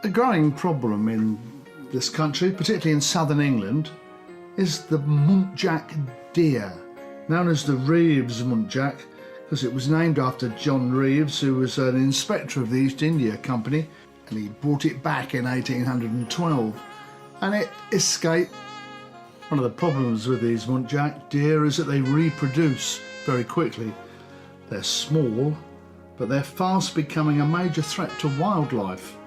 A growing problem in this country, particularly in southern England, is the Muntjac deer, known as the Reeves Muntjac, because it was named after John Reeves, who was an inspector of the East India Company, and he brought it back in 1812, and it escaped. One of the problems with these Muntjac deer is that they reproduce very quickly. They're small, but they're fast becoming a major threat to wildlife.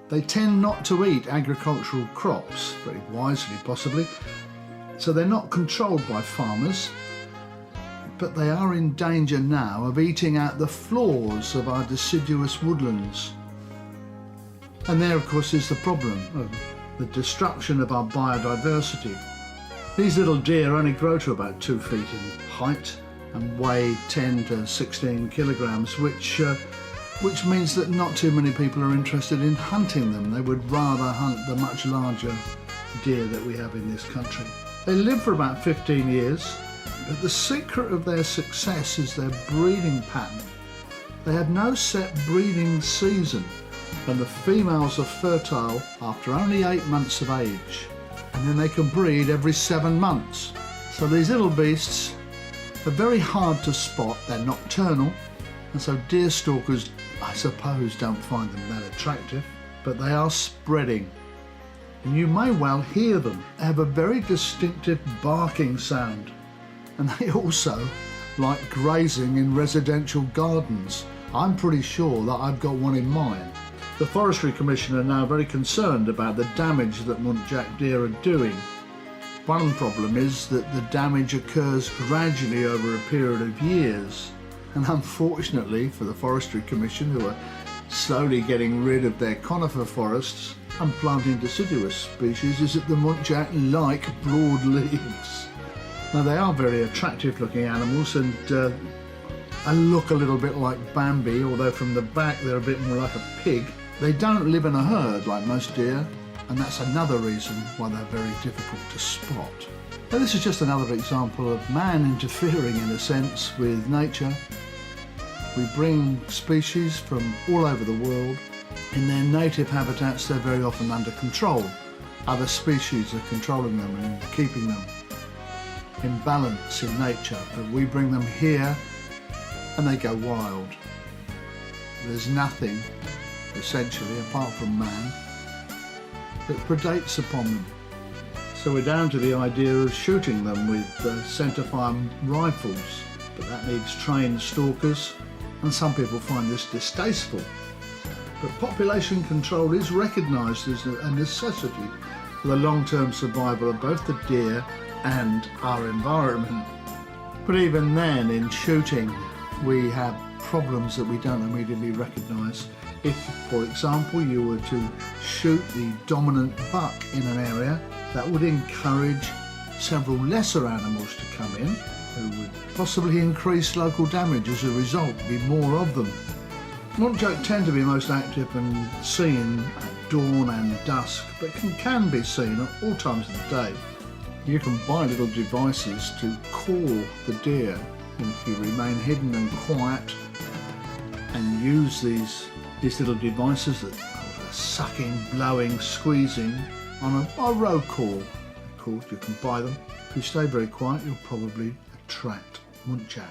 They tend not to eat agricultural crops, very wisely possibly, so they're not controlled by farmers, but they are in danger now of eating out the floors of our deciduous woodlands. And there, of course, is the problem of the destruction of our biodiversity. These little deer only grow to about 2 feet in height and weigh 10 to 16 kilograms, which means that not too many people are interested in hunting them. They would rather hunt the much larger deer that we have in this country. They live for about 15 years, but the secret of their success is their breeding pattern. They have no set breeding season, and the females are fertile after only 8 months of age, and then they can breed every 7 months. So these little beasts are very hard to spot. They're nocturnal, and so deer stalkers, I suppose, don't find them that attractive, but they are spreading, and you may well hear them. They have a very distinctive barking sound, and they also like grazing in residential gardens. I'm pretty sure that I've got one in mine. The Forestry Commission are now very concerned about the damage that Muntjac deer are doing. One problem is that the damage occurs gradually over a period of years. And unfortunately for the Forestry Commission, who are slowly getting rid of their conifer forests and planting deciduous species, is that the Muntjac like broad leaves. Now, they are very attractive looking animals and look a little bit like Bambi, although from the back they're a bit more like a pig. They don't live in a herd like most deer, and that's another reason why they're very difficult to spot. Now, this is just another example of man interfering, in a sense, with nature. We bring species from all over the world. In their native habitats, they're very often under control. Other species are controlling them and keeping them in balance in nature, but we bring them here and they go wild. There's nothing, essentially, apart from man, that predates upon them. So we're down to the idea of shooting them with centre-fire rifles, but that needs trained stalkers, and some people find this distasteful. But population control is recognised as a necessity for the long-term survival of both the deer and our environment. But even then, in shooting, we have problems that we don't immediately recognise. If, for example, you were to shoot the dominant buck in an area, that would encourage several lesser animals to come in, who would possibly increase local damage as a result, be more of them. Muntjac tend to be most active and seen at dawn and dusk, but can be seen at all times of the day. You can buy little devices to call the deer, and if you remain hidden and quiet and use these little devices that are sucking, blowing, squeezing on a road call, you can buy them. If you stay very quiet, you'll probably attract Muntjac.